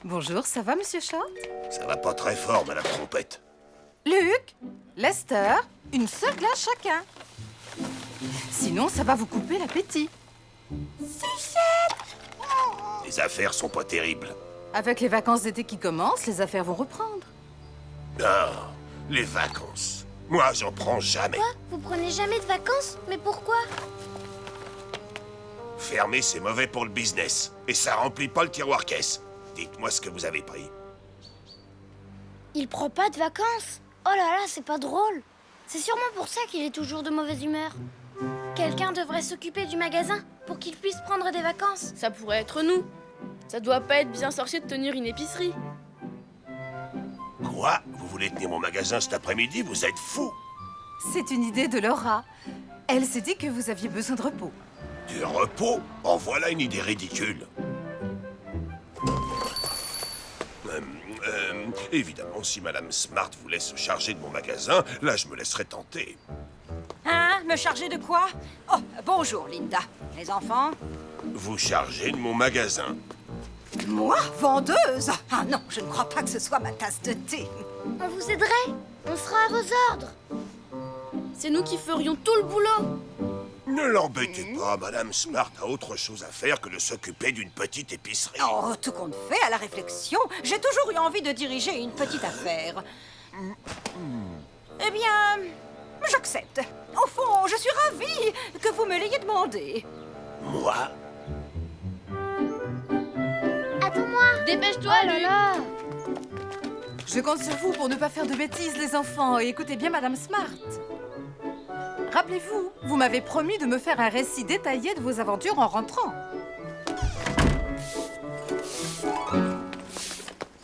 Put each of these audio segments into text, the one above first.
Bonjour, ça va, Monsieur Short? Ça va pas très fort, Madame Trompette. Luc, Lester, une seule glace chacun. Sinon, ça va vous couper l'appétit. Les affaires sont pas terribles. Avec les vacances d'été qui commencent, les affaires vont reprendre. Ah, les vacances. Moi, j'en prends jamais. Quoi? Vous prenez jamais de vacances? Mais pourquoi? Fermer, c'est mauvais pour le business. Et ça remplit pas le tiroir caisse. Dites-moi ce que vous avez pris. Il prend pas de vacances? Oh là là, c'est pas drôle. C'est sûrement pour ça qu'il est toujours de mauvaise humeur. Quelqu'un devrait s'occuper du magasin pour qu'il puisse prendre des vacances. Ça pourrait être nous. Ça doit pas être bien sorcier de tenir une épicerie. Quoi? Vous voulez tenir mon magasin cet après-midi? Vous êtes fou! C'est une idée de Laura. Elle s'est dit que vous aviez besoin de repos. Du repos? En voilà une idée ridicule. Évidemment, si Madame Smart voulait se charger de mon magasin, là, je me laisserais tenter. Hein? Me charger de quoi? Oh, bonjour, Linda. Les enfants? Vous chargez de mon magasin. Moi? Vendeuse? Ah non, je ne crois pas que ce soit ma tasse de thé. On vous aiderait. On sera à vos ordres. C'est nous qui ferions tout le boulot. Ne l'embêtez pas, Madame Smart a autre chose à faire que de s'occuper d'une petite épicerie. Oh, tout compte fait, à la réflexion, j'ai toujours eu envie de diriger une petite affaire. Eh bien, j'accepte. Au fond, je suis ravie que vous me l'ayez demandé. Moi? Attends-moi. Dépêche-toi, Oh là Luc. là. Je compte sur vous pour ne pas faire de bêtises, les enfants, et écoutez bien Madame Smart. Rappelez-vous, vous m'avez promis de me faire un récit détaillé de vos aventures en rentrant.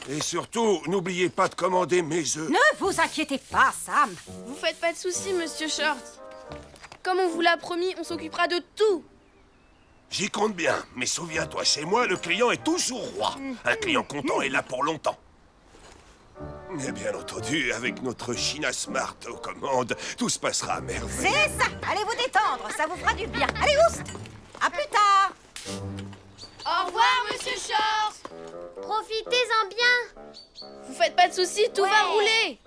Et surtout, n'oubliez pas de commander mes œufs. Ne vous inquiétez pas, Sam. Vous faites pas de soucis, Monsieur Short. Comme on vous l'a promis, on s'occupera de tout. J'y compte bien, mais souviens-toi, chez moi, le client est toujours roi. Un client content est là pour longtemps. Et bien entendu, avec notre China Smart aux commandes, tout se passera à merveille. C'est ça. Allez vous détendre, ça vous fera du bien. Allez, oust. À plus tard. Au revoir, Monsieur Short. Profitez-en bien. Vous faites pas de soucis, tout va rouler.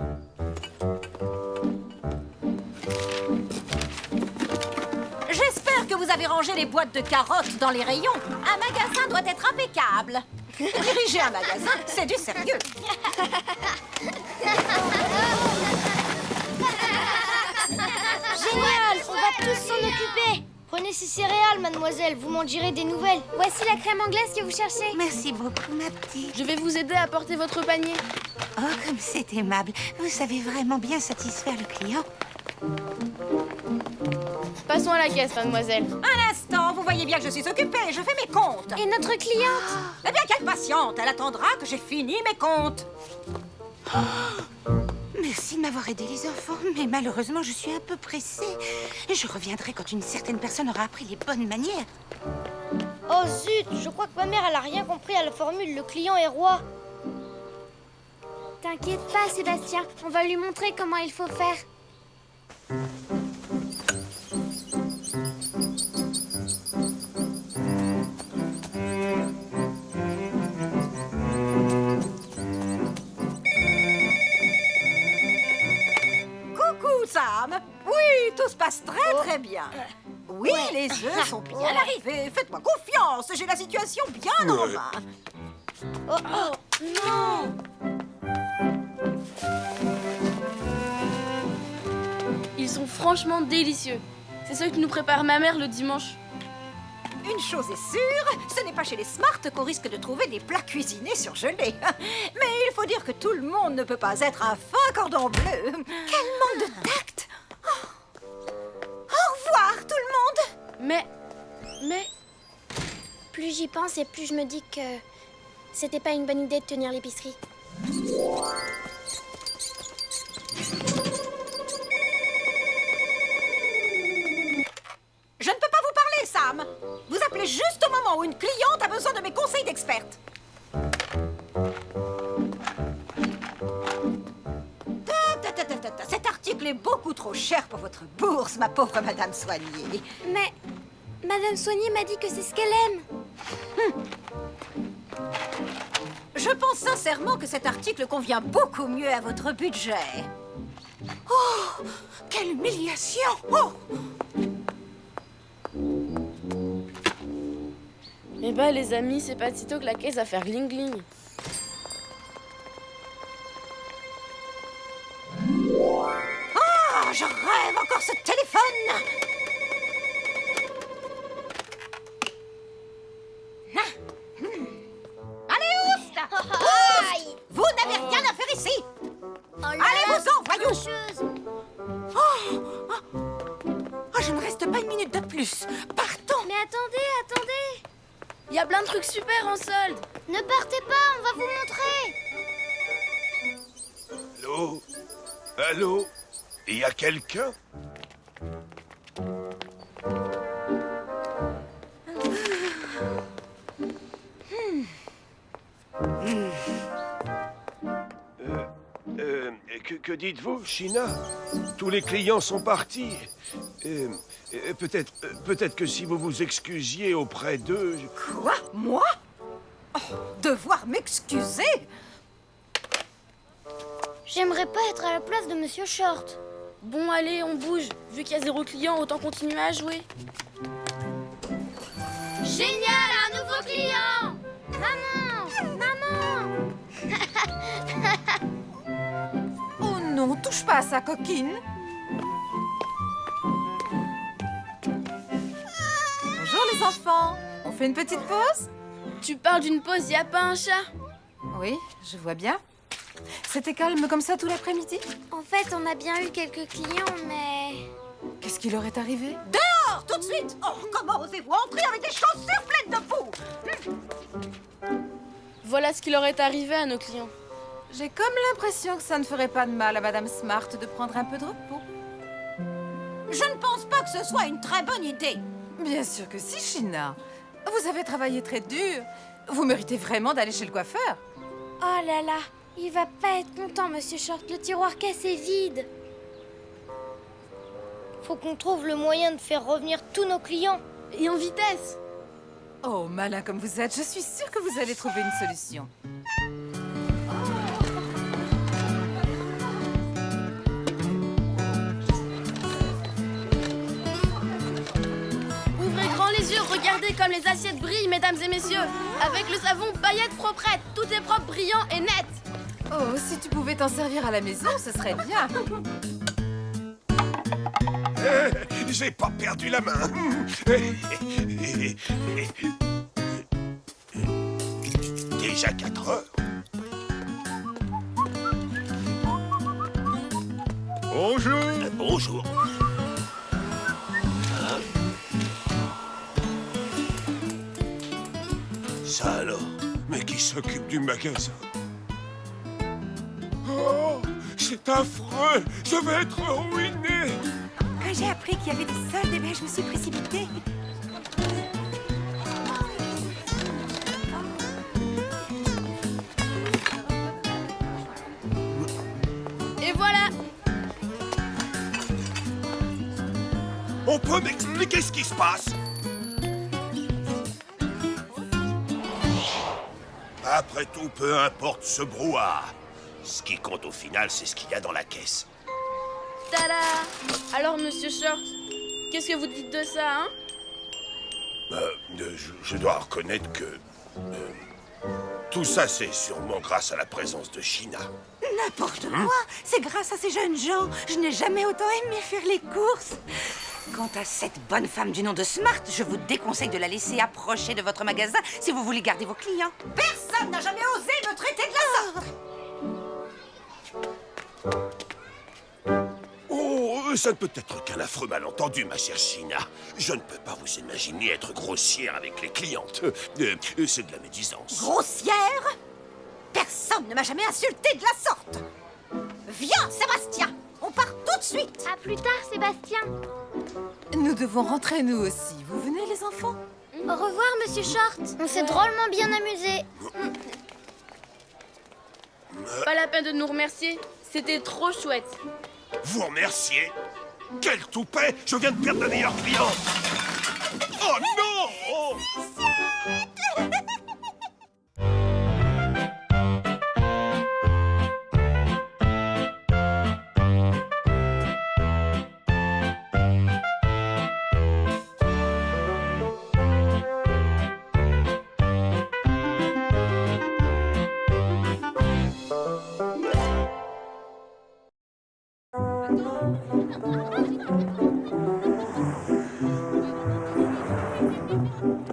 J'espère que vous avez rangé les boîtes de carottes dans les rayons. Un magasin doit être impeccable. Diriger un magasin, c'est du sérieux. Génial, on va tous s'en occuper. Prenez ces céréales, mademoiselle, vous m'en direz des nouvelles. Voici la crème anglaise que vous cherchez. Merci beaucoup, ma petite. Je vais vous aider à porter votre panier. Oh, comme c'est aimable. Vous savez vraiment bien satisfaire le client. Passons à la caisse, mademoiselle. Un instant, vous voyez bien que je suis occupée, je fais mes comptes. Et notre cliente? Eh bien, qu'elle patiente, elle attendra que j'ai fini mes comptes. Merci de m'avoir aidé, les enfants, mais malheureusement, je suis un peu pressée. Je reviendrai quand une certaine personne aura appris les bonnes manières. Oh zut, je crois que ma mère, elle a rien compris à la formule « le client est roi ». T'inquiète pas, Sébastien, on va lui montrer comment il faut faire. Coucou, Sam. Oui, tout se passe très bien. Oui, les œufs sont bien arrivés. Faites-moi confiance, j'ai la situation bien en main. Oh, oh, non! Ils sont franchement délicieux. C'est ceux que nous prépare ma mère le dimanche. Une chose est sûre, ce n'est pas chez les Smart qu'on risque de trouver des plats cuisinés surgelés. Mais il faut dire que tout le monde ne peut pas être un fin cordon bleu. Quel manque de tact! Oh. Au revoir, tout le monde! Mais... Plus j'y pense et plus je me dis que c'était pas une bonne idée de tenir l'épicerie. Je ne peux pas vous parler, Sam. Vous appelez juste au moment où une cliente a besoin de mes conseils d'experte. Ta, ta, semblez beaucoup trop cher pour votre bourse, ma pauvre Madame Soigné. Mais Madame Soigné m'a dit que c'est ce qu'elle aime. Je pense sincèrement que cet article convient beaucoup mieux à votre budget. Oh, quelle humiliation! Oh! Eh ben les amis, c'est pas sitôt que la caisse va faire gling gling. Ah, je rêve encore ce téléphone! Allez, oust! Aïe! Vous n'avez rien à faire ici! Oh là Allez-vous-en, voyons! fâcheuse. Oh, je ne reste pas une minute de plus. Partons! Mais attendez, attendez! Il y a plein de trucs super en solde. Ne partez pas, on va vous montrer! Allô? Allô? Il y a quelqu'un? Que dites-vous, China? Tous les clients sont partis. Peut-être que si vous vous excusiez auprès d'eux... Quoi? Moi? Oh, devoir m'excuser? J'aimerais pas être à la place de Monsieur Short. Bon allez, on bouge. Vu qu'il y a 0 client, autant continuer à jouer. Génial, un nouveau client! Maman! Maman! Oh non, touche pas à sa coquine. Bonjour les enfants. On fait une petite pause? Tu parles d'une pause, y a pas un chat? Oui, je vois bien. C'était calme comme ça tout l'après-midi? En fait, on a bien eu quelques clients, mais... Qu'est-ce qui leur est arrivé? Dehors, tout de suite! Oh, comment osez-vous entrer avec des chaussures pleines de boue? Voilà ce qui leur est arrivé à nos clients. J'ai comme l'impression que ça ne ferait pas de mal à Madame Smart de prendre un peu de repos. Je ne pense pas que ce soit une très bonne idée. Bien sûr que si, China. Vous avez travaillé très dur. Vous méritez vraiment d'aller chez le coiffeur. Oh là là, il va pas être content, Monsieur Short. Le tiroir caisse est vide. Faut qu'on trouve le moyen de faire revenir tous nos clients. Et en vitesse. Oh, malin comme vous êtes, je suis sûre que vous allez trouver une solution. Ouvrez grand les yeux, regardez comme les assiettes brillent, mesdames et messieurs. Avec le savon paillettes proprettes, tout est propre, brillant et net. Oh, si tu pouvais t'en servir à la maison, ce serait bien. J'ai pas perdu la main. Déjà 4 heures. Bonjour. Bonjour. Ça alors? Mais qui s'occupe du magasin? Oh, c'est affreux! Je vais être ruiné! Quand j'ai appris qu'il y avait des soldes, eh bien, je me suis précipitée. Et voilà. On peut m'expliquer ce qui se passe? Après tout, peu importe ce brouhaha. Ce qui compte au final, c'est ce qu'il y a dans la caisse. Tada. Alors, Monsieur Short, qu'est-ce que vous dites de ça, hein? Je dois reconnaître que... tout ça, c'est sûrement grâce à la présence de China. N'importe quoi. C'est grâce à ces jeunes gens. Je n'ai jamais autant aimé faire les courses. Quant à cette bonne femme du nom de Smart, je vous déconseille de la laisser approcher de votre magasin si vous voulez garder vos clients. Personne n'a jamais osé me traiter de la sorte. Oh, ça ne peut être qu'un affreux malentendu, ma chère China. Je ne peux pas vous imaginer être grossière avec les clientes. C'est de la médisance. Grossière? Personne ne m'a jamais insulté de la sorte. Viens, Sébastien, on part tout de suite. À plus tard, Sébastien. Nous devons rentrer nous aussi. Vous venez, les enfants? Au revoir, Monsieur Short. On s'est drôlement bien amusés. Pas la peine de nous remercier. C'était trop chouette. Vous remercier? Quel toupet! Je viens de perdre le meilleur client! Oh non!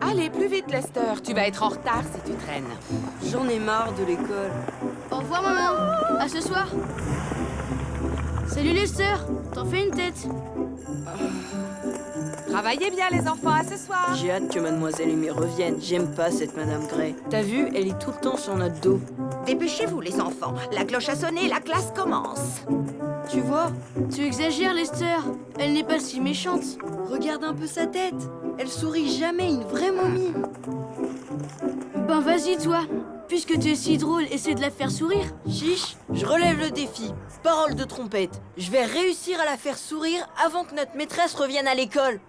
Allez, plus vite, Lester. Tu vas être en retard si tu traînes. J'en ai marre de l'école. Au revoir, maman. À ce soir. Salut, Lester. T'en fais une tête. Travaillez bien, les enfants, à ce soir. J'ai hâte que Mademoiselle Aimée revienne. J'aime pas cette Madame Gray. T'as vu, elle est tout le temps sur notre dos. Dépêchez-vous, les enfants. La cloche a sonné, la classe commence. Tu vois, Tu exagères, Lester. Elle n'est pas si méchante. regarde un peu sa tête. Elle sourit jamais, une vraie momie. Ben vas-y, toi. Puisque tu es si drôle, essaie de la faire sourire. Chiche, je relève le défi. Parole de trompette. Je vais réussir à la faire sourire avant que notre maîtresse revienne à l'école.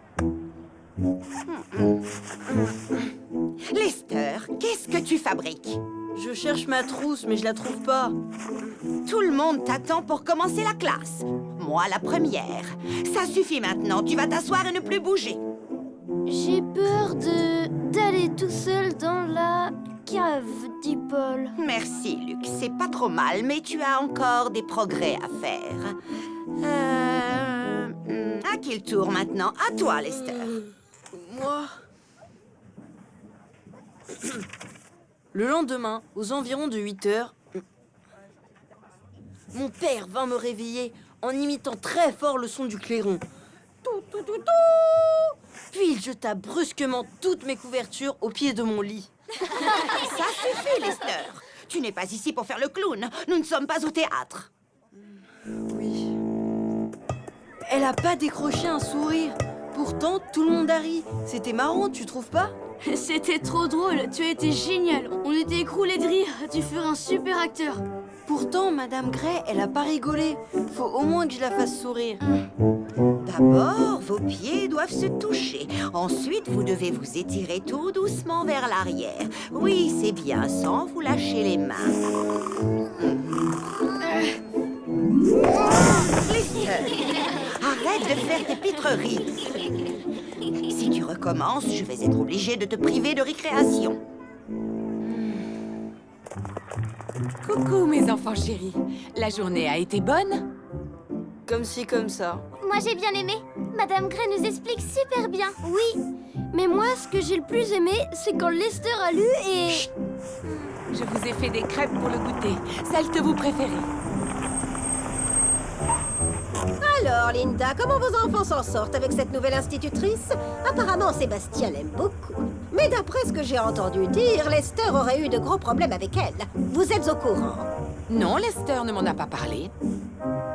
Lester, qu'est-ce que tu fabriques? Je cherche ma trousse, mais je la trouve pas. Tout le monde t'attend pour commencer la classe. Moi, la première. Ça suffit maintenant, tu vas t'asseoir et ne plus bouger. J'ai peur d'aller tout seul dans la cave, dit Paul. Merci, Luc. C'est pas trop mal, mais tu as encore des progrès à faire. À qui le tour maintenant? À toi, Lester. Moi... Le lendemain, aux environs de 8 heures, mon père vint me réveiller en imitant très fort le son du clairon. Tout, tout, tout, tout. Puis il jeta brusquement toutes mes couvertures au pied de mon lit. Ça suffit, Lester. Tu n'es pas ici pour faire le clown. Nous ne sommes pas au théâtre. Oui. Elle a pas décroché un sourire. Pourtant, tout le monde a ri. C'était marrant, tu trouves pas? C'était trop drôle. Tu as été génial. On était écroulés de rire. Tu ferais un super acteur. Pourtant, Madame Gray, elle a pas rigolé. Faut au moins que je la fasse sourire. D'abord, vos pieds doivent se toucher. Ensuite, vous devez vous étirer tout doucement vers l'arrière. Oui, c'est bien, sans vous lâcher les mains. Lester, arrête de faire tes pitreries. Si tu recommences, je vais être obligée de te priver de récréation. Coucou, mes enfants chéris. La journée a été bonne? Comme ci, comme ça. Moi, j'ai bien aimé. Madame Gray nous explique super bien. Oui. Mais moi, ce que j'ai le plus aimé, c'est quand Lester a lu et... Chut. Je vous ai fait des crêpes pour le goûter. Celles que vous préférez. Alors, Linda, comment vos enfants s'en sortent avec cette nouvelle institutrice? Apparemment, Sébastien l'aime beaucoup. Mais d'après ce que j'ai entendu dire, Lester aurait eu de gros problèmes avec elle. Vous êtes au courant? Non, Lester ne m'en a pas parlé.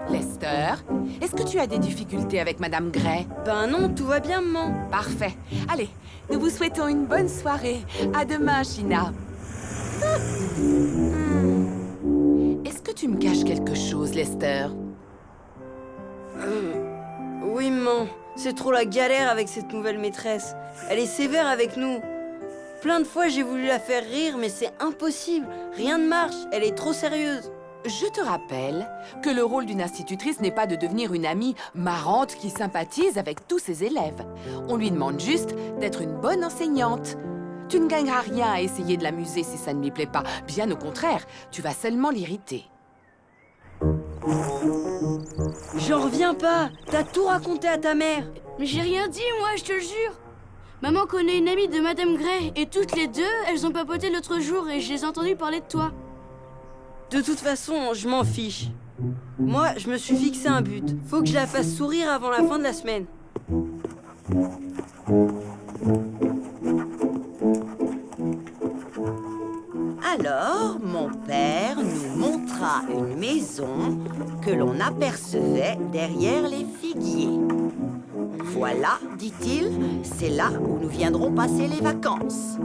Lester, est-ce que tu as des difficultés avec Madame Gray? Ben non, tout va bien, maman. Parfait. Allez, nous vous souhaitons une bonne soirée. À demain, China. Est-ce que tu me caches quelque chose, Lester? Oui, maman. C'est trop la galère avec cette nouvelle maîtresse. Elle est sévère avec nous. Plein de fois, j'ai voulu la faire rire, mais c'est impossible. Rien ne marche. Elle est trop sérieuse. Je te rappelle que le rôle d'une institutrice n'est pas de devenir une amie marrante qui sympathise avec tous ses élèves. On lui demande juste d'être une bonne enseignante. Tu ne gagneras rien à essayer de l'amuser si ça ne lui plaît pas. Bien au contraire, tu vas seulement l'irriter. J'en reviens pas. T'as tout raconté à ta mère. Mais j'ai rien dit, moi, je te le jure. Maman connaît une amie de Madame Gray et toutes les deux, elles ont papoté l'autre jour et je les ai entendues parler de toi. De toute façon, je m'en fiche. Moi, je me suis fixé un but. Faut que je la fasse sourire avant la fin de la semaine. Alors, mon père nous montra une maison que l'on apercevait derrière les figuiers. Voilà, dit-il, c'est là où nous viendrons passer les vacances.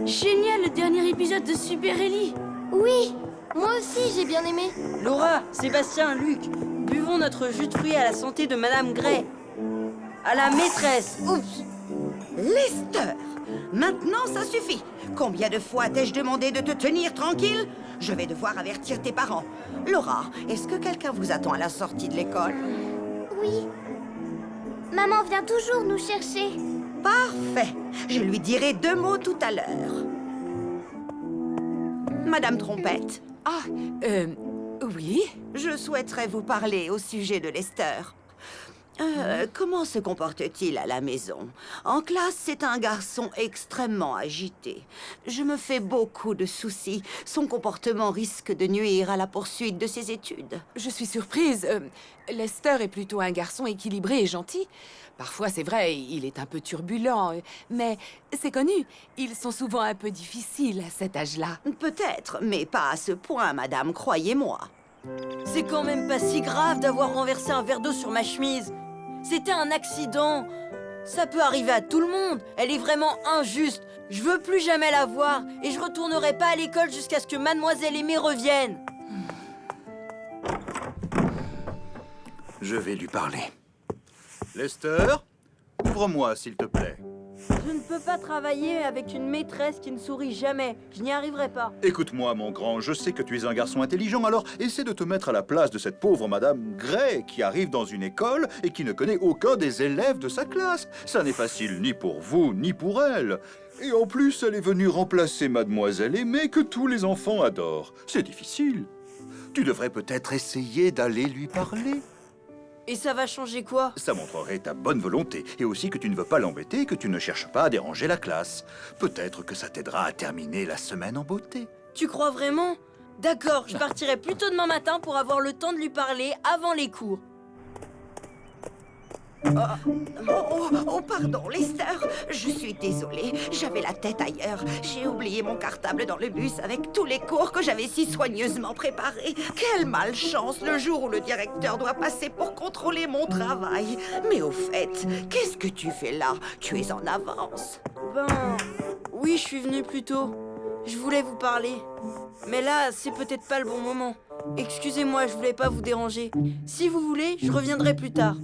Génial, le dernier épisode de Super Ellie. Oui, moi aussi, j'ai bien aimé. Laura, Sébastien, Luc, buvons goûterons notre jus de fruits à la santé de Madame Gray. À la maîtresse. Oups. Lester, maintenant ça suffit. Combien de fois t'ai-je demandé de te tenir tranquille? Je vais devoir avertir tes parents. Laura, est-ce que quelqu'un vous attend à la sortie de l'école? Oui. Maman vient toujours nous chercher. Parfait. Je lui dirai 2 mots tout à l'heure. Madame Trompette, Ah, oui. je souhaiterais vous parler au sujet de Lester. Comment se comporte-t-il à la maison? En classe, c'est un garçon extrêmement agité. Je me fais beaucoup de soucis. Son comportement risque de nuire à la poursuite de ses études. Je suis surprise. Lester est plutôt un garçon équilibré et gentil. Parfois, c'est vrai, il est un peu turbulent, mais c'est connu. Ils sont souvent un peu difficiles à cet âge-là. Peut-être, mais pas à ce point, madame, croyez-moi. C'est quand même pas si grave d'avoir renversé un verre d'eau sur ma chemise. C'était un accident. Ça peut arriver à tout le monde. Elle est vraiment injuste. Je veux plus jamais la voir et je retournerai pas à l'école jusqu'à ce que Mademoiselle Aimée revienne. Je vais lui parler. Lester, ouvre-moi, s'il te plaît. Je ne peux pas travailler avec une maîtresse qui ne sourit jamais. Je n'y arriverai pas. Écoute-moi, mon grand, je sais que tu es un garçon intelligent, alors essaie de te mettre à la place de cette pauvre Madame Gray qui arrive dans une école et qui ne connaît aucun des élèves de sa classe. Ça n'est facile ni pour vous, ni pour elle. Et en plus, elle est venue remplacer Mademoiselle Aimée que tous les enfants adorent. C'est difficile. Tu devrais peut-être essayer d'aller lui parler. Et ça va changer quoi? Ça montrerait ta bonne volonté, et aussi que tu ne veux pas l'embêter et que tu ne cherches pas à déranger la classe. Peut-être que ça t'aidera à terminer la semaine en beauté. Tu crois vraiment? D'accord, je partirai plus tôt demain matin pour avoir le temps de lui parler avant les cours. Oh, pardon, Lester. Je suis désolée. J'avais la tête ailleurs. J'ai oublié mon cartable dans le bus avec tous les cours que j'avais si soigneusement préparés. Quelle malchance le jour où le directeur doit passer pour contrôler mon travail. Mais au fait, qu'est-ce que tu fais là? Tu es en avance. Ben... oui, je suis venue plus tôt. Je voulais vous parler. Mais là, c'est peut-être pas le bon moment. Excusez-moi, je voulais pas vous déranger. Si vous voulez, je reviendrai plus tard.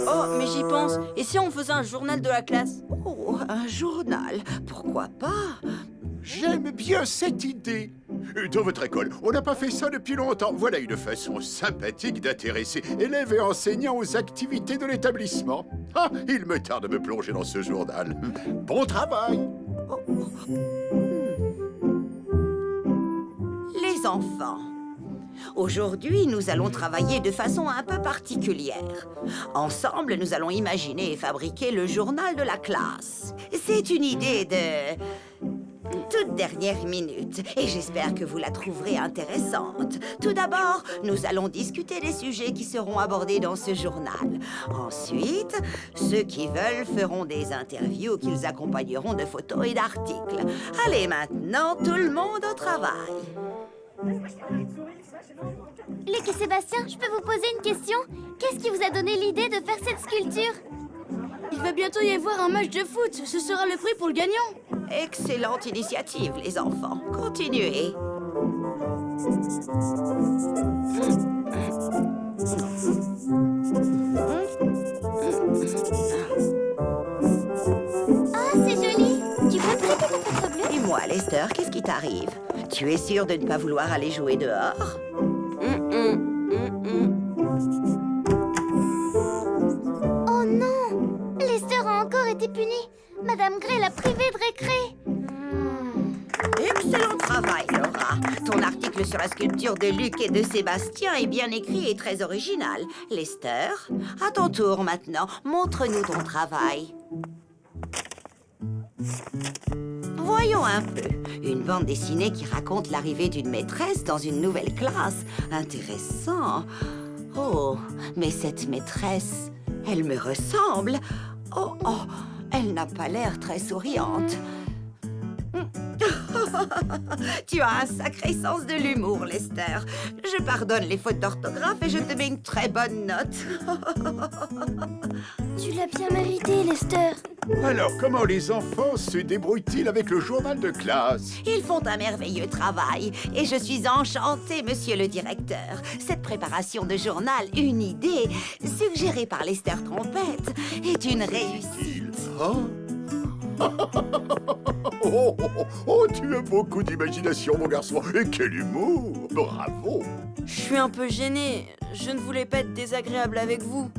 Oh, mais j'y pense. Et si on faisait un journal de la classe? Oh, un journal? Pourquoi pas? J'aime bien cette idée. Dans votre école, on n'a pas fait ça depuis longtemps. Voilà une façon sympathique d'intéresser élèves et enseignants aux activités de l'établissement. Ah, il me tarde de me plonger dans ce journal. Bon travail! Les enfants. Aujourd'hui, nous allons travailler de façon un peu particulière. Ensemble, nous allons imaginer et fabriquer le journal de la classe. C'est une idée de... toute dernière minute, et j'espère que vous la trouverez intéressante. Tout d'abord, nous allons discuter des sujets qui seront abordés dans ce journal. Ensuite, ceux qui veulent feront des interviews qu'ils accompagneront de photos et d'articles. Allez maintenant, tout le monde au travail. Luc et Sébastien, je peux vous poser une question? Qu'est-ce qui vous a donné l'idée de faire cette sculpture? Il va bientôt y avoir un match de foot. Ce sera le prix pour le gagnant. Excellente initiative, les enfants. Continuez. Ah, c'est joli. Tu peux me prêter ton feutre bleu? Et moi, Lester, qu'est-ce qui t'arrive? Tu es sûr de ne pas vouloir aller jouer dehors? Oh non! Lester a encore été puni. Madame Gray l'a privé de récré. Excellent travail, Laura. Ton article sur la sculpture de Luc et de Sébastien est bien écrit et très original. Lester, à ton tour maintenant, montre-nous ton travail. Voyons un peu. Une bande dessinée qui raconte l'arrivée d'une maîtresse dans une nouvelle classe. Intéressant. Oh, mais cette maîtresse, elle me ressemble. Oh, elle n'a pas l'air très souriante. Tu as un sacré sens de l'humour, Lester. Je pardonne les fautes d'orthographe et je te mets une très bonne note. Tu l'as bien mérité, Lester. Alors, comment les enfants se débrouillent-ils avec le journal de classe? Ils font un merveilleux travail et je suis enchantée, monsieur le directeur. Cette préparation de journal, une idée, suggérée par Lester Trompette, est une réussite. Oh, oh, oh, oh, tu as beaucoup d'imagination, mon garçon. Et quel humour! Bravo! Je suis un peu gênée. Je ne voulais pas être désagréable avec vous.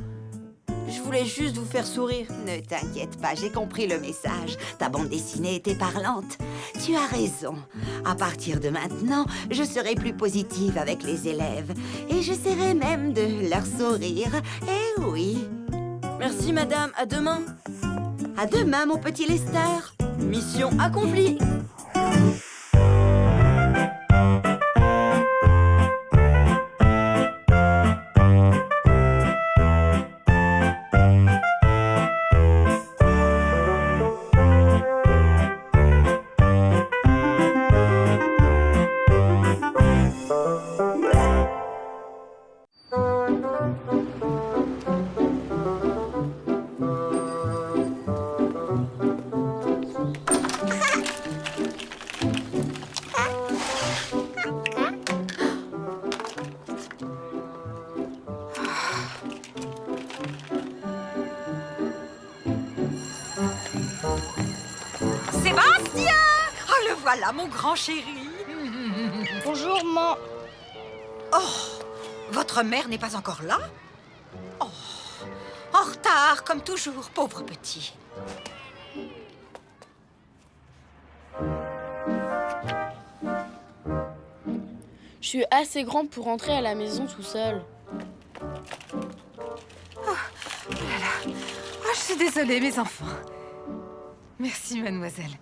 Je voulais juste vous faire sourire. Ne t'inquiète pas, j'ai compris le message. Ta bande dessinée était parlante. Tu as raison. À partir de maintenant, je serai plus positive avec les élèves. Et j'essaierai même de leur sourire. Eh oui. Merci, madame. À demain. À demain, mon petit Lester. Mission accomplie. Sébastien! Oh, le voilà, mon grand chéri. Bonjour, maman. Oh, votre mère n'est pas encore là? Oh, en retard, comme toujours, pauvre petit. Je suis assez grande pour rentrer à la maison tout seul. Oh, je suis désolée, mes enfants. Merci, mademoiselle.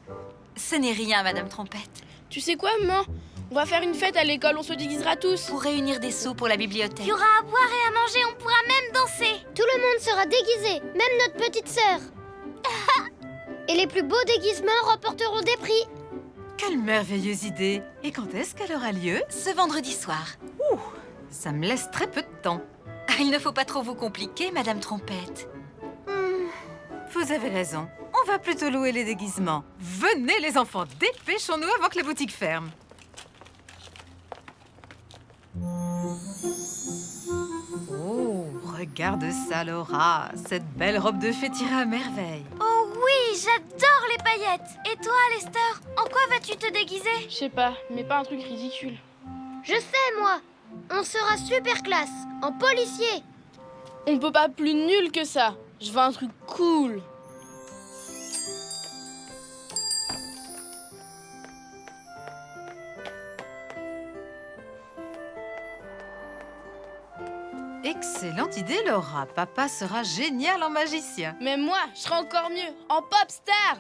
Ce n'est rien, Madame Trompette. Tu sais quoi, maman? On va faire une fête à l'école, on se déguisera tous. Pour réunir des sous pour la bibliothèque. Il y aura à boire et à manger, on pourra même danser. Tout le monde sera déguisé, même notre petite sœur. Et les plus beaux déguisements remporteront des prix. Quelle merveilleuse idée. Et quand est-ce qu'elle aura lieu? Ce vendredi soir. Ouh, ça me laisse très peu de temps. Ah, il ne faut pas trop vous compliquer, Madame Trompette. Vous avez raison. On va plutôt louer les déguisements. Venez, les enfants, dépêchons-nous avant que la boutique ferme. Oh, regarde ça, Laura. Cette belle robe de fée tire à merveille. Oh oui, j'adore les paillettes. Et toi, Lester, en quoi vas-tu te déguiser? Je sais pas, mais pas un truc ridicule. Je sais, moi. On sera super classe, en policier. On peut pas plus nul que ça. Je veux un truc cool. Excellente idée, Laura. Papa sera génial en magicien. Mais moi, je serai encore mieux, en pop star.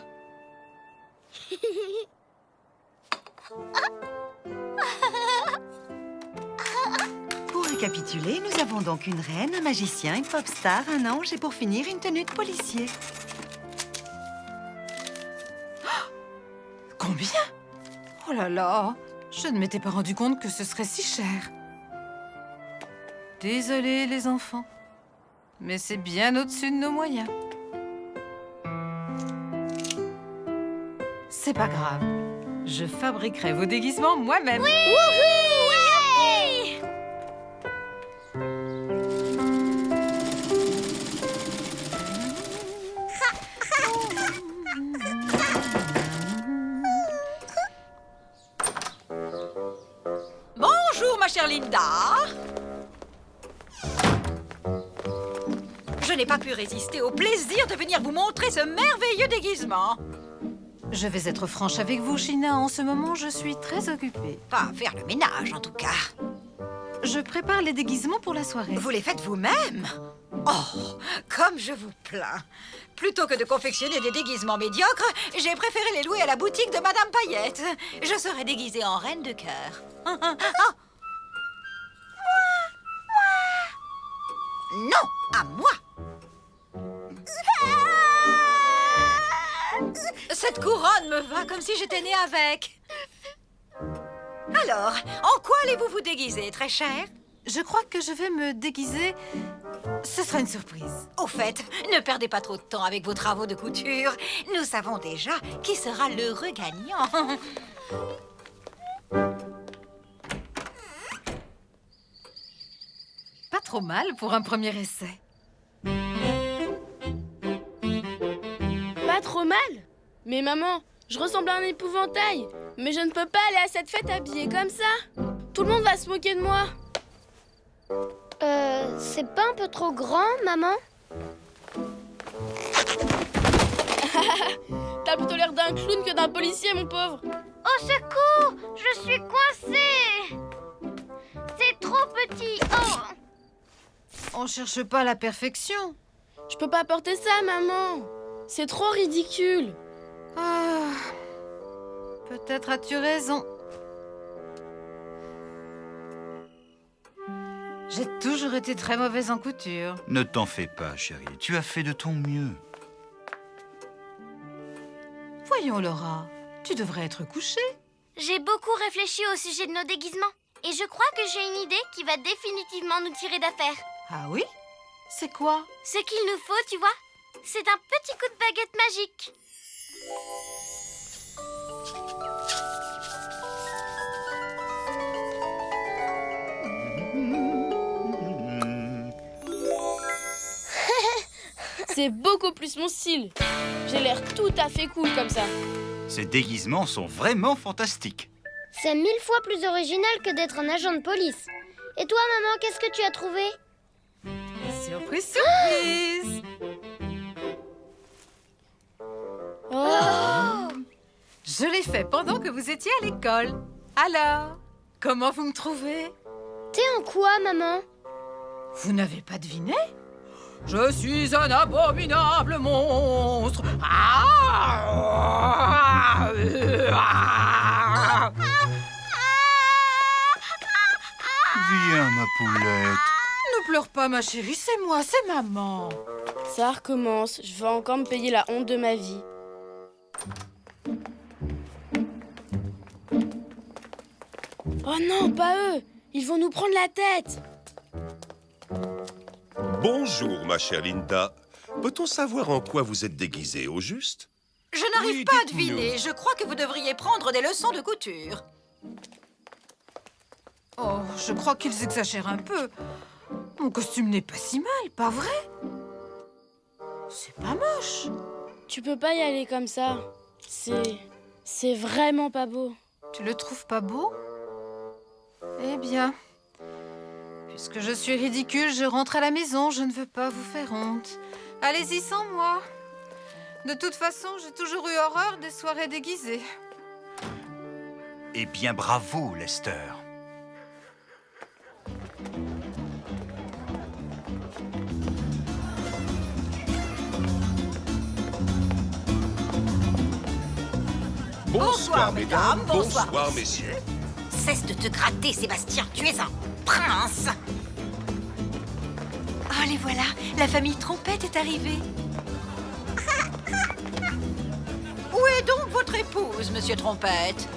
Pour récapituler, nous avons donc une reine, un magicien, une pop star, un ange et pour finir, une tenue de policier. Combien? Oh là là, je ne m'étais pas rendu compte que ce serait si cher. Désolée, les enfants, mais c'est bien au-dessus de nos moyens. C'est pas grave, je fabriquerai vos déguisements moi-même. Oui! Bonjour, ma chère Linda. Je n'ai pas pu résister au plaisir de venir vous montrer ce merveilleux déguisement. Je vais être franche avec vous, China. En ce moment, je suis très occupée. Pas à faire le ménage, en tout cas. Je prépare les déguisements pour la soirée. Vous les faites vous-même? Oh, comme je vous plains. Plutôt que de confectionner des déguisements médiocres, j'ai préféré les louer à la boutique de Madame Paillette. Je serai déguisée en reine de cœur. Oh. Non, à moi. Cette couronne me va comme si j'étais née avec. Alors, en quoi allez-vous vous déguiser, très cher? Je crois que je vais me déguiser. Ce sera une surprise. Au fait, ne perdez pas trop de temps avec vos travaux de couture. Nous savons déjà qui sera l'heureux gagnant. Pas trop mal pour un premier essai. Pas trop mal? Mais maman, je ressemble à un épouvantail. Mais je ne peux pas aller à cette fête habillée comme ça. Tout le monde va se moquer de moi. C'est pas un peu trop grand, maman? T'as plutôt l'air d'un clown que d'un policier, mon pauvre. Au secours! Je suis coincée! C'est trop petit! Oh! On cherche pas la perfection. Je peux pas porter ça, maman. C'est trop ridicule. Ah, peut-être as-tu raison. J'ai toujours été très mauvaise en couture. Ne t'en fais pas, chérie. Tu as fait de ton mieux. Voyons, Laura, tu devrais être couchée. J'ai beaucoup réfléchi au sujet de nos déguisements. Et je crois que j'ai une idée qui va définitivement nous tirer d'affaire. Ah oui? C'est quoi? Ce qu'il nous faut, tu vois, c'est un petit coup de baguette magique. C'est beaucoup plus mon style. J'ai l'air tout à fait cool comme ça. Ces déguisements sont vraiment fantastiques. C'est 1000 fois plus original que d'être un agent de police. Et toi, maman, qu'est-ce que tu as trouvé? Surprise, surprise! Oh. Je l'ai fait pendant que vous étiez à l'école. Alors, comment vous me trouvez? T'es en quoi, maman? Vous n'avez pas deviné? Je suis un abominable monstre. Viens, ma poulette. Ne pleure pas, ma chérie, c'est moi, c'est maman. Ça recommence. Je vais encore me payer la honte de ma vie. Oh non, pas eux. Ils vont nous prendre la tête. Bonjour, ma chère Linda. Peut-on savoir en quoi vous êtes déguisée au juste? Je n'arrive Oui, pas à dites-nous. deviner. Je crois que vous devriez prendre des leçons de couture. Oh, je crois qu'ils exagèrent un peu. Mon costume n'est pas si mal, pas vrai? C'est pas moche. Tu peux pas y aller comme ça. C'est vraiment pas beau. Tu le trouves pas beau? Eh bien, puisque je suis ridicule, je rentre à la maison. Je ne veux pas vous faire honte. Allez-y sans moi. De toute façon, j'ai toujours eu horreur des soirées déguisées. Eh bien, bravo, Lester. Bonsoir, mesdames, bonsoir, messieurs. Cesse de te gratter, Sébastien. Tu es un prince. Oh, les voilà. La famille Trompette est arrivée. Où est donc votre épouse, monsieur Trompette?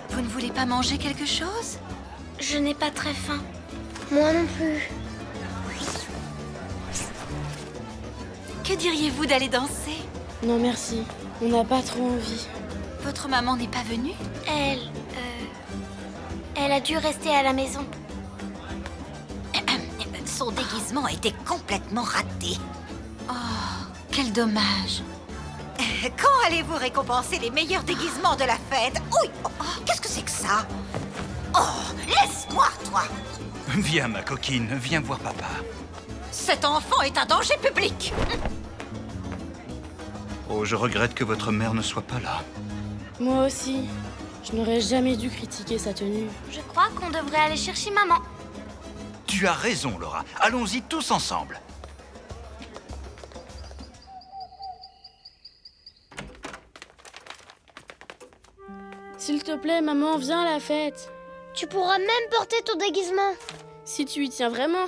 Vous ne voulez pas manger quelque chose? Je n'ai pas très faim. Moi non plus. Que diriez-vous d'aller danser? Non merci, on n'a pas trop envie. Votre maman n'est pas venue? Elle a dû rester à la maison. Son déguisement était complètement raté. Oh, quel dommage. Quand allez-vous récompenser les meilleurs déguisements de la fête? Oui, oh, qu'est-ce que c'est que ça? Oh, laisse-moi, toi! Viens, ma coquine, viens voir papa. Cet enfant est un danger public. Oh, je regrette que votre mère ne soit pas là. Moi aussi. Je n'aurais jamais dû critiquer sa tenue. Je crois qu'on devrait aller chercher maman. Tu as raison, Laura. Allons-y tous ensemble. S'il te plaît, maman, viens à la fête. Tu pourras même porter ton déguisement. Si tu y tiens vraiment.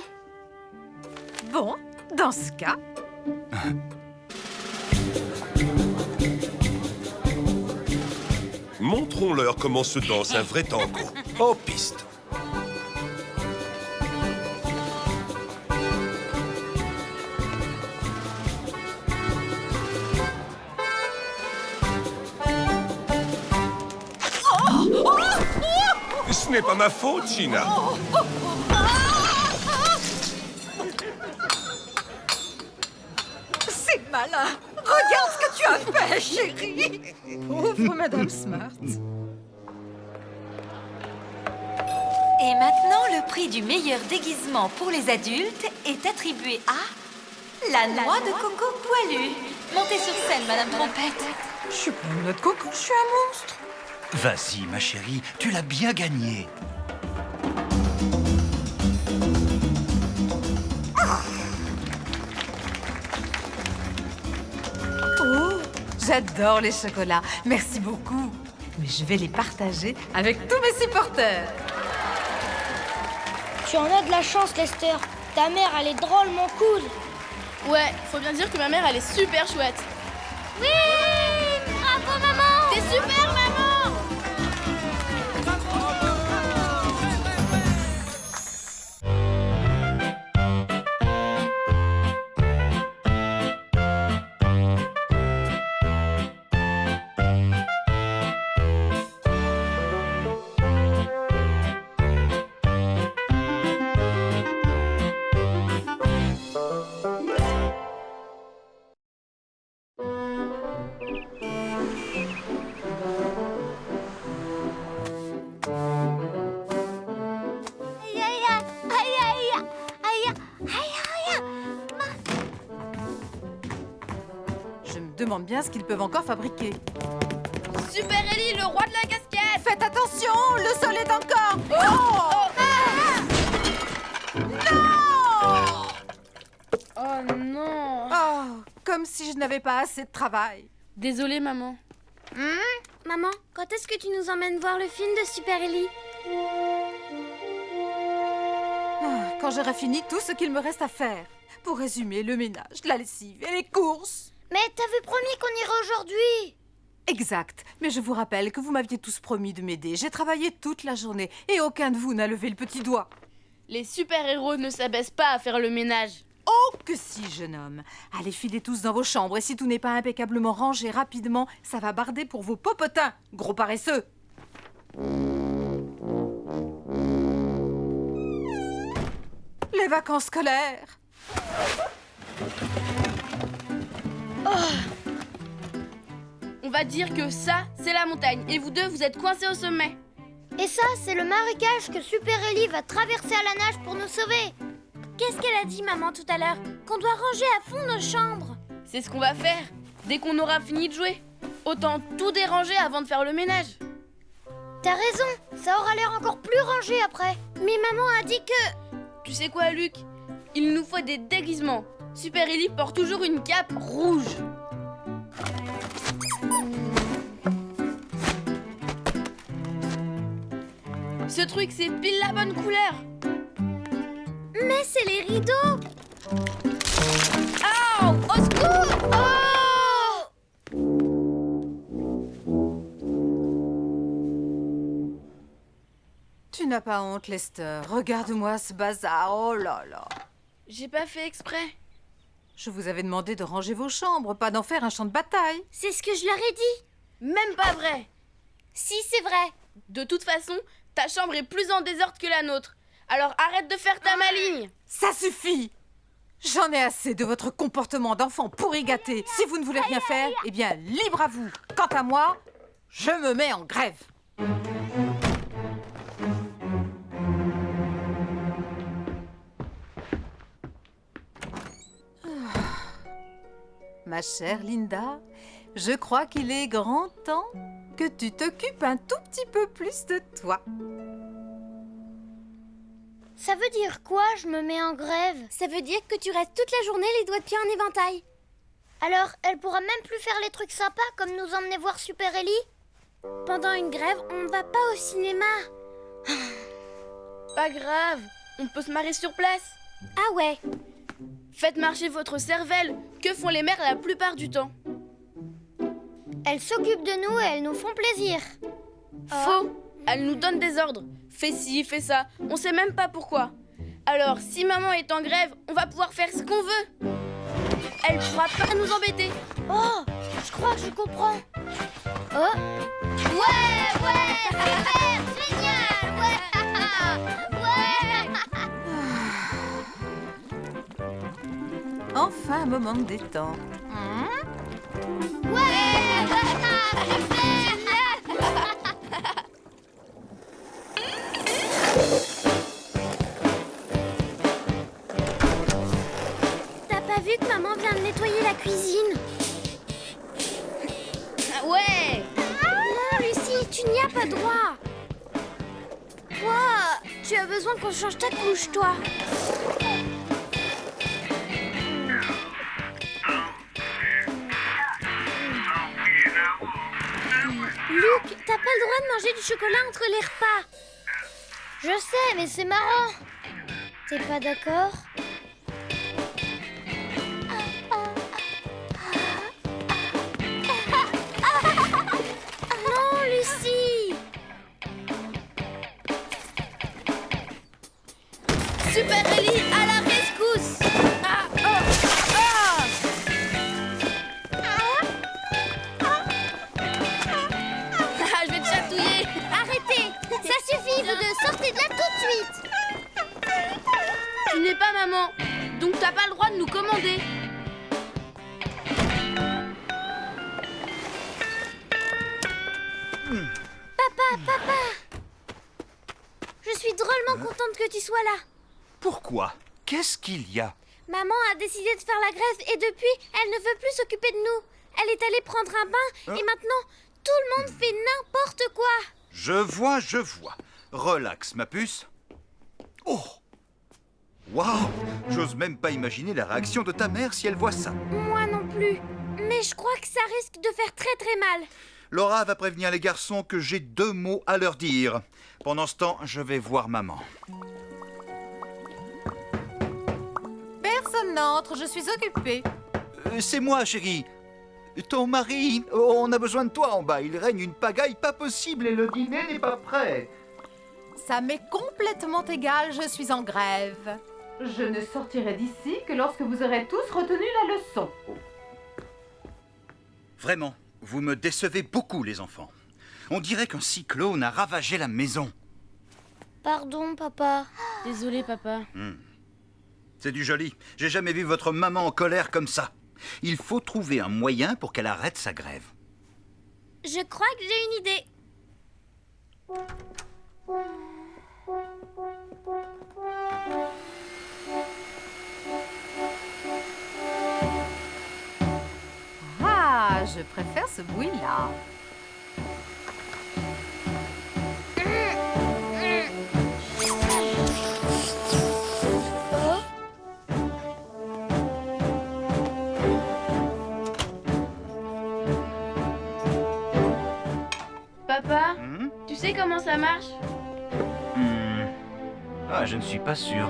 Bon, dans ce cas... Montrons-leur comment se danse un vrai tango. En piste. Ce n'est pas ma faute, Gina. C'est malin. Regarde ce que tu as fait, chérie. Pauvre Madame Smart. Et maintenant, le prix du meilleur déguisement pour les adultes est attribué à la noix de coco poilue. Montez sur scène, Madame Trompette. Je suis pas une noix de coco, je suis un monstre. Vas-y, ma chérie, tu l'as bien gagné. Oh, j'adore les chocolats. Merci beaucoup. Mais je vais les partager avec tous mes supporters. Tu en as de la chance, Lester. Ta mère, elle est drôlement cool. Ouais, faut bien dire que ma mère, elle est super chouette. Oui, bravo, maman. T'es super, maman. Je me demande bien ce qu'ils peuvent encore fabriquer. Super Ellie, le roi de la casquette. Faites attention, le sol est encore... Oh, Oh non. oh, comme si je n'avais pas assez de travail. Désolée, maman. Maman, quand est-ce que tu nous emmènes voir le film de Super Ellie? Ah, quand j'aurai fini tout ce qu'il me reste à faire. Pour résumer, le ménage, la lessive et les courses. Mais t'avais promis qu'on irait aujourd'hui. Exact, mais je vous rappelle que vous m'aviez tous promis de m'aider. J'ai travaillé toute la journée et aucun de vous n'a levé le petit doigt. Les super-héros ne s'abaissent pas à faire le ménage. Oh que si, jeune homme. Allez, filez tous dans vos chambres et si tout n'est pas impeccablement rangé rapidement, ça va barder pour vos popotins, gros paresseux. Les vacances scolaires. On va dire que ça, c'est la montagne et vous deux, vous êtes coincés au sommet. Et ça, c'est le marécage que Super Ellie va traverser à la nage pour nous sauver. Qu'est-ce qu'elle a dit, maman, tout à l'heure? Qu'on doit ranger à fond nos chambres. C'est ce qu'on va faire dès qu'on aura fini de jouer. Autant tout déranger avant de faire le ménage. T'as raison, ça aura l'air encore plus rangé après. Mais maman a dit que... Tu sais quoi, Luc? Il nous faut des déguisements. Super Ellie porte toujours une cape rouge. Ce truc, c'est pile la bonne couleur. Mais c'est les rideaux. Oh, au secours! Oh! Tu n'as pas honte, Lester. Regarde-moi ce bazar. Oh là là. J'ai pas fait exprès. Je vous avais demandé de ranger vos chambres, pas d'en faire un champ de bataille. C'est ce que je leur ai dit. Même pas vrai. Si, c'est vrai. De toute façon, ta chambre est plus en désordre que la nôtre. Alors arrête de faire ta maligne. Ça suffit! J'en ai assez de votre comportement d'enfant pourri gâté. Si vous ne voulez rien faire, eh bien, libre à vous. Quant à moi, je me mets en grève. Ma chère Linda, je crois qu'il est grand temps que tu t'occupes un tout petit peu plus de toi. Ça veut dire quoi, je me mets en grève? Ça veut dire que tu restes toute la journée les doigts de pied en éventail. Alors, elle pourra même plus faire les trucs sympas comme nous emmener voir Super Ellie? Pendant une grève, on ne va pas au cinéma. Pas grave. On peut se marrer sur place. Ah ouais. Faites marcher votre cervelle. Que font les mères la plupart du temps? Elles s'occupent de nous et elles nous font plaisir. Faux. Elles nous donnent des ordres. Fais ci, fais ça. On sait même pas pourquoi. Alors, si maman est en grève, on va pouvoir faire ce qu'on veut. Elle pourra pas nous embêter. Oh, je crois que je comprends. Oh. Ouais, super, génial, Enfin, un moment de détente. T'as pas vu que maman vient de nettoyer la cuisine? Ouais. Non, Lucie, tu n'y as pas droit. Quoi? Tu as besoin qu'on change ta couche, toi. Luc, t'as pas le droit de manger du chocolat entre les repas. Je sais, mais c'est marrant. T'es pas d'accord? Non, Lucie! Super Ellie, à la rescousse. Je vais te chatouiller. Arrêtez! Ça suffit, vous deux, sortez de là tout de suite! Tu n'es pas maman, donc t'as pas le droit de nous commander. Papa! Je suis drôlement contente que tu sois là. Pourquoi? Qu'est-ce qu'il y a? Maman a décidé de faire la grève et depuis, elle ne veut plus s'occuper de nous. Elle est allée prendre un bain et maintenant, tout le monde fait n'importe quoi. Je vois. Relax, ma puce. Oh! Waouh! J'ose même pas imaginer la réaction de ta mère si elle voit ça. Moi non plus. Mais je crois que ça risque de faire très très mal. Laura va prévenir les garçons que j'ai 2 mots à leur dire. Pendant ce temps, je vais voir maman. Personne n'entre, je suis occupée. C'est moi, chérie. Ton mari, on a besoin de toi en bas. Il règne une pagaille pas possible et le dîner n'est pas prêt. Ça m'est complètement égal, je suis en grève. Je ne sortirai d'ici que lorsque vous aurez tous retenu la leçon. Vraiment, vous me décevez beaucoup, les enfants. On dirait qu'un cyclone a ravagé la maison. Pardon, papa. Désolé, papa. C'est du joli. J'ai jamais vu votre maman en colère comme ça. Il faut trouver un moyen pour qu'elle arrête sa grève. Je crois que j'ai une idée. Ah, je préfère ce bruit-là. Papa, tu sais comment ça marche? Ah, je ne suis pas sûr.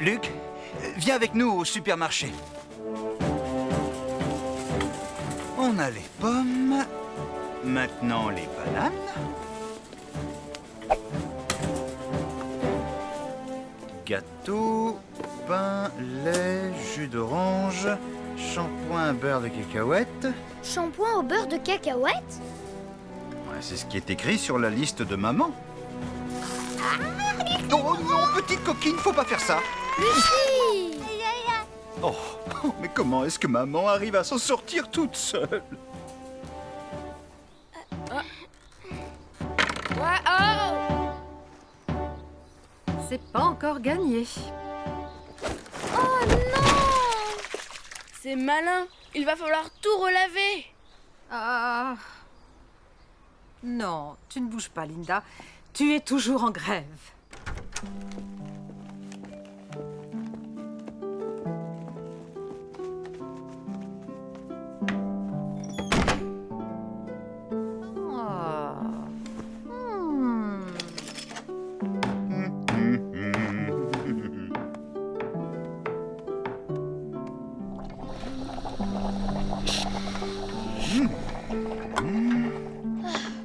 Luc, viens avec nous au supermarché. On a les pommes, maintenant les bananes. Gâteau, pain, lait, jus d'orange, shampoing, beurre de cacahuète. Shampoing au beurre de cacahuète? Ouais, c'est ce qui est écrit sur la liste de maman. Oh non, petite coquine, faut pas faire ça. Lucie! Oh, mais comment est-ce que maman arrive à s'en sortir toute seule? C'est pas encore gagné. Oh non! C'est malin. Il va falloir tout relaver. Ah. Non, tu ne bouges pas, Linda. Tu es toujours en grève.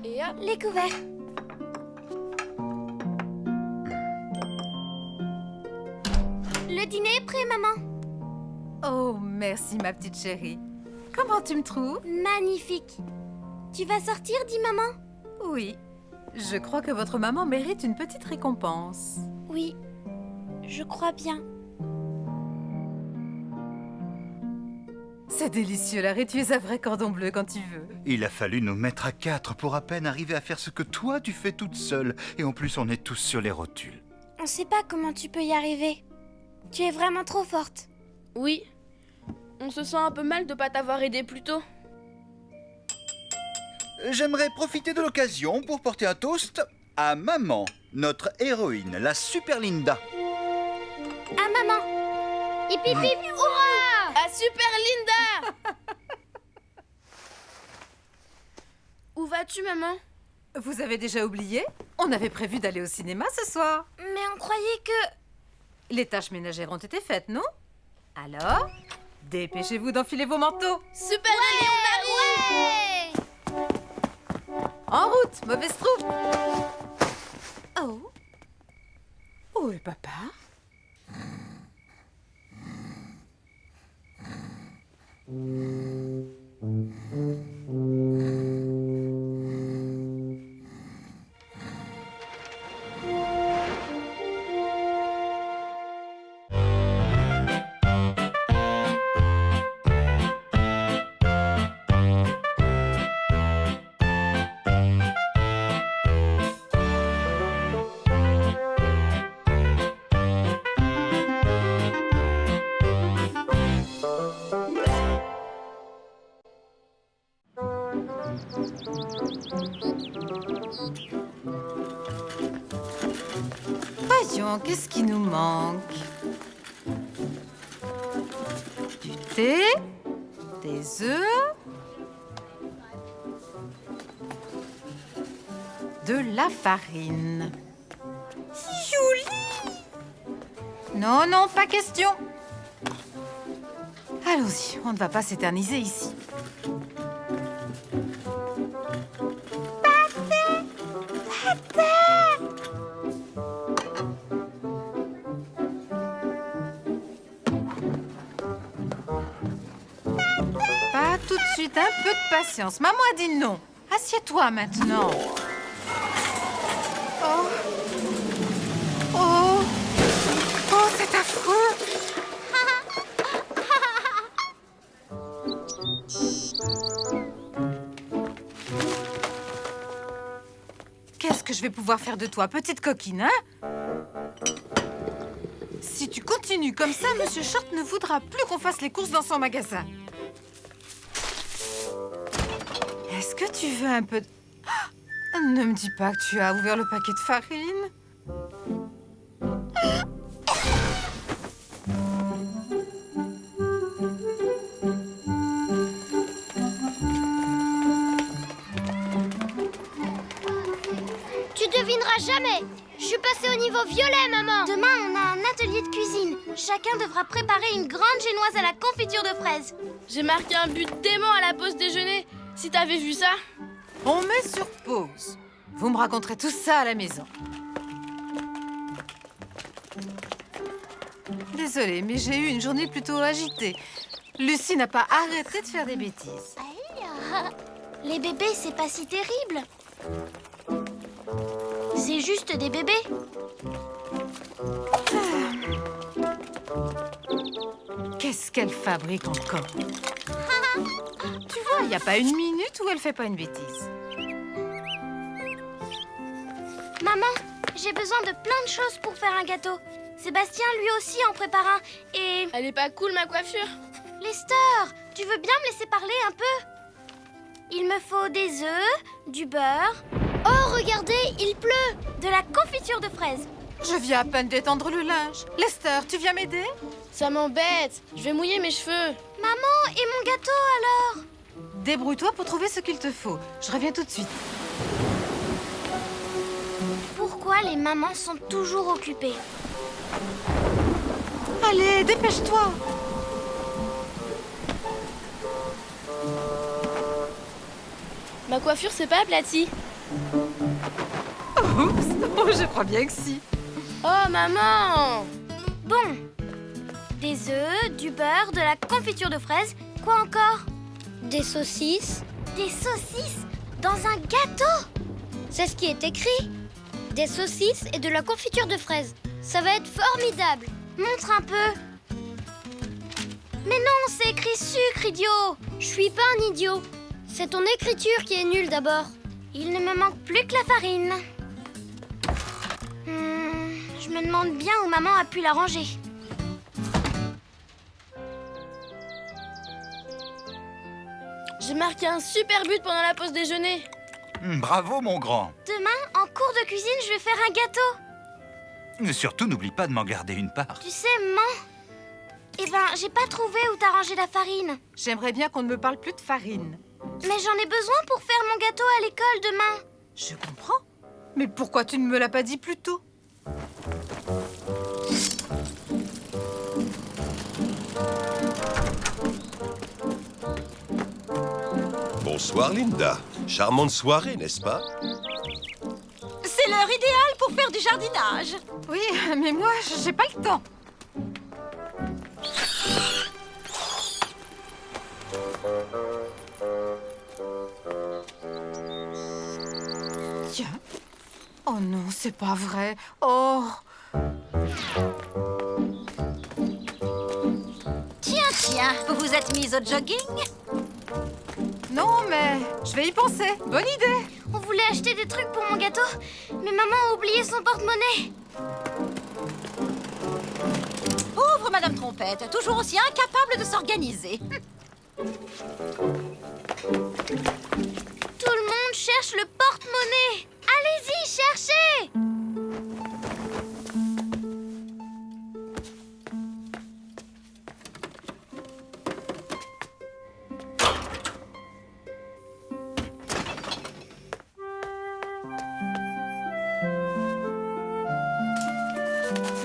Et hop. Les couverts. Le dîner est prêt, maman. Oh, merci, ma petite chérie. Comment tu me trouves? Magnifique. Tu vas sortir, dit maman? Oui. Je crois que votre maman mérite une petite récompense. Oui, je crois bien. C'est délicieux, Larry. Tu es un vrai cordon bleu quand tu veux. Il a fallu nous mettre à 4 pour à peine arriver à faire ce que toi tu fais toute seule. Et en plus, on est tous sur les rotules. On sait pas comment tu peux y arriver. Tu es vraiment trop forte. Oui. On se sent un peu mal de pas t'avoir aidé plus tôt. J'aimerais profiter de l'occasion pour porter un toast à maman, notre héroïne, la super Linda. Ah, maman. Hip hip hip, hurrah! Ah, super Linda! Où vas-tu, maman? Vous avez déjà oublié? On avait prévu d'aller au cinéma ce soir. Mais on croyait que... Les tâches ménagères ont été faites, non? Alors, dépêchez-vous d'enfiler vos manteaux. Super Lily, on arrive! En route, mauvaise troupe. Oh. Où est papa? Voyons, qu'est-ce qui nous manque? Du thé, des œufs, de la farine. Julie! Non, non, pas question. Allons-y, on ne va pas s'éterniser ici. Pas tout de suite, un peu de patience. Maman a dit non. Assieds-toi maintenant. Oh. Oh. Oh, c'est affreux. Qu'est-ce que je vais pouvoir faire de toi, petite coquine, hein? Si tu continues comme ça, Monsieur Short ne voudra plus qu'on fasse les courses dans son magasin. Est-ce que tu veux un peu de... Ah, ne me dis pas que tu as ouvert le paquet de farine. Tu devineras jamais. Je suis passée au niveau violet, maman. Demain, on a un atelier de cuisine. Chacun devra préparer une grande génoise à la confiture de fraises. J'ai marqué un but dément à la pause déjeuner. Si t'avais vu ça. On met sur pause. Vous me raconterez tout ça à la maison. Désolée, mais j'ai eu une journée plutôt agitée. Lucie n'a pas arrêté de faire des bêtises. Les bébés, c'est pas si terrible. C'est juste des bébés. Qu'est-ce qu'elle fabrique encore? Tu vois, il n'y a pas une minute où elle fait pas une bêtise. Maman, j'ai besoin de plein de choses pour faire un gâteau. Sébastien, lui aussi, en prépare un. Et... Elle est pas cool, ma coiffure? Lester, tu veux bien me laisser parler un peu? Il me faut des œufs, du beurre... Oh, regardez, il pleut! De la confiture de fraises. Je viens à peine d'étendre le linge. Lester, tu viens m'aider? Ça m'embête. Je vais mouiller mes cheveux. Maman, et mon gâteau alors? Débrouille-toi pour trouver ce qu'il te faut. Je reviens tout de suite. Pourquoi les mamans sont toujours occupées? Allez, dépêche-toi. Ma coiffure s'est pas aplatie. Oh, je crois bien que si. Oh, maman! Bon. Des œufs, du beurre, de la confiture de fraises. Quoi encore? Des saucisses. Des saucisses dans un gâteau? C'est ce qui est écrit. Des saucisses et de la confiture de fraises. Ça va être formidable. Montre un peu. Mais non, c'est écrit sucre, idiot. Je suis pas un idiot. C'est ton écriture qui est nulle d'abord. Il ne me manque plus que la farine. Je me demande bien où maman a pu la ranger. J'ai marqué un super but pendant la pause déjeuner. Bravo, mon grand. Demain, en cours de cuisine, je vais faire un gâteau. Mais surtout, n'oublie pas de m'en garder une part. Tu sais, maman, eh ben, j'ai pas trouvé où t'as rangé la farine. J'aimerais bien qu'on ne me parle plus de farine. Mais j'en ai besoin pour faire mon gâteau à l'école demain. Je comprends. Mais pourquoi tu ne me l'as pas dit plus tôt? Bonsoir, Linda. Charmante soirée, n'est-ce pas? C'est l'heure idéale pour faire du jardinage. Oui, mais moi, j'ai pas le temps. Tiens. Oh non, c'est pas vrai. Oh. Tiens, vous vous êtes mise au jogging? Non, mais je vais y penser. Bonne idée. On voulait acheter des trucs pour mon gâteau, mais maman a oublié son porte-monnaie. Pauvre Madame Trompette, toujours aussi incapable de s'organiser. Tout le monde cherche le porte-monnaie. Allez-y, cherchez.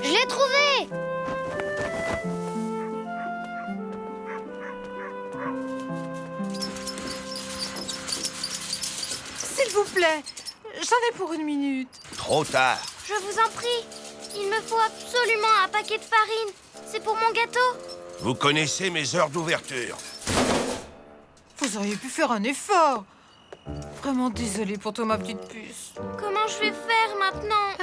Je l'ai trouvé. S'il vous plaît, j'en ai pour 1 minute. Trop tard. Je vous en prie. Il me faut absolument un paquet de farine. C'est pour mon gâteau. Vous connaissez mes heures d'ouverture. Vous auriez pu faire un effort. Vraiment désolée pour toi, ma petite puce. Comment je vais faire maintenant?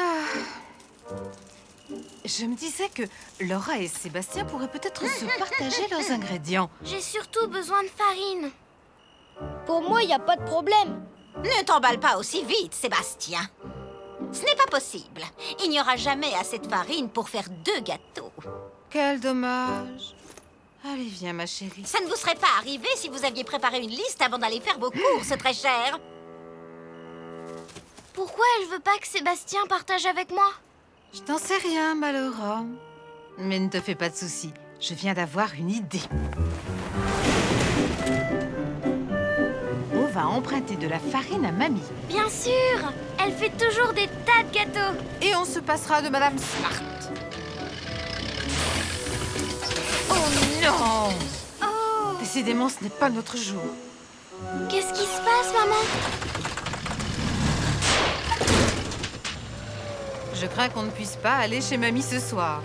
Je me disais que Laura et Sébastien pourraient peut-être se partager leurs ingrédients. J'ai surtout besoin de farine. Pour moi, il n'y a pas de problème. Ne t'emballe pas aussi vite, Sébastien. Ce n'est pas possible. Il n'y aura jamais assez de farine pour faire 2 gâteaux. Quel dommage. Allez, viens, ma chérie. Ça ne vous serait pas arrivé si vous aviez préparé une liste avant d'aller faire vos courses, très cher. Pourquoi elle veut pas que Sébastien partage avec moi? Je n'en sais rien, ma Laura. Mais ne te fais pas de soucis. Je viens d'avoir une idée. On va emprunter de la farine à mamie. Bien sûr. Elle fait toujours des tas de gâteaux. Et on se passera de Madame Smart. Oh non! Oh. Décidément, ce n'est pas notre jour. Qu'est-ce qui se passe, maman? Je crains qu'on ne puisse pas aller chez mamie ce soir.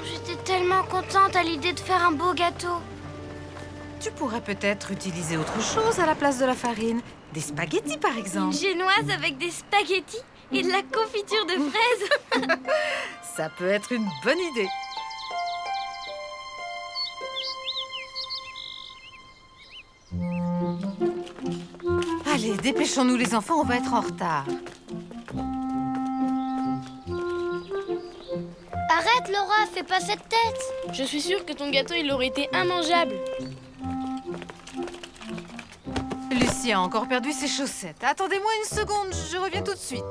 J'étais tellement contente à l'idée de faire un beau gâteau. Tu pourrais peut-être utiliser autre chose à la place de la farine. Des spaghettis, par Une exemple. génoise avec des spaghettis et de la confiture de fraises. Ça peut être une bonne idée. Allez, dépêchons-nous les enfants, on va être en retard. Arrête, Laura, fais pas cette tête. Je suis sûre que ton gâteau, il aurait été immangeable. Lucie a encore perdu ses chaussettes. Attendez-moi une seconde, je reviens tout de suite.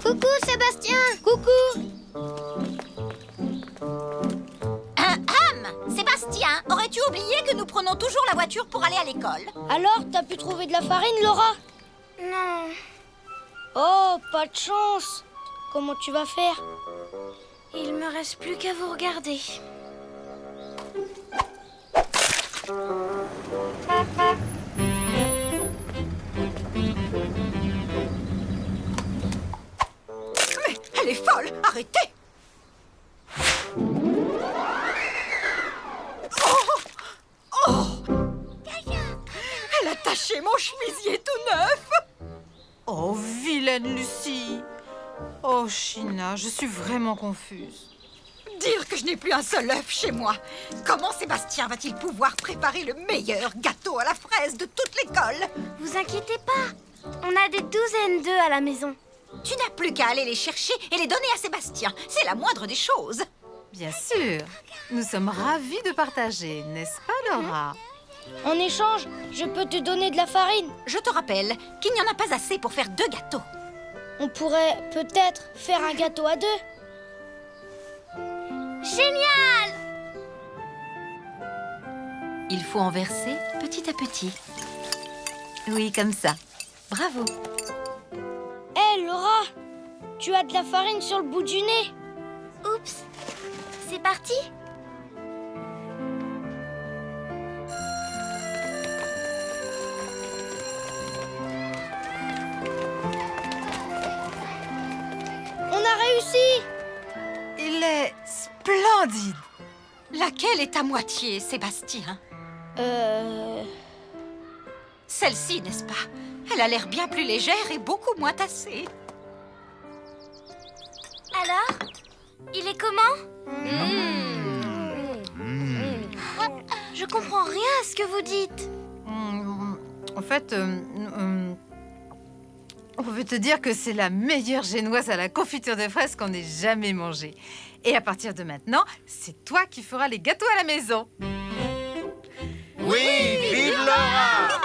Coucou, Sébastien. Coucou. Sébastien, aurais-tu oublié que nous prenons toujours la voiture pour aller à l'école? Alors, t'as pu trouver de la farine, Laura? Non. Oh, pas de chance. Comment tu vas faire? Il me reste plus qu'à vous regarder. Mais elle est folle! Arrêtez! Elle a taché mon chemisier tout neuf! Oh, vilaine Lucie! Oh, China, je suis vraiment confuse. Dire que je n'ai plus un seul œuf chez moi. Comment Sébastien va-t-il pouvoir préparer le meilleur gâteau à la fraise de toute l'école? Vous inquiétez pas, on a des douzaines d'œufs à la maison. Tu n'as plus qu'à aller les chercher et les donner à Sébastien. C'est la moindre des choses. Bien sûr, nous sommes ravis de partager, n'est-ce pas, Laura? En échange, je peux te donner de la farine. Je te rappelle qu'il n'y en a pas assez pour faire 2 gâteaux. On pourrait peut-être faire un gâteau à 2. Génial! Il faut en verser petit à petit. Oui, comme ça. Bravo. Hé, Laura, tu as de la farine sur le bout du nez. Oups, c'est parti. On a réussi. Il est splendide. Laquelle est à moitié, Sébastien? Celle-ci, n'est-ce pas? Elle a l'air bien plus légère et beaucoup moins tassée. Alors, il est comment? Je comprends rien à ce que vous dites. En fait, on peut te dire que c'est la meilleure génoise à la confiture de fraises qu'on ait jamais mangée. Et à partir de maintenant, c'est toi qui feras les gâteaux à la maison. Oui, vive Laura!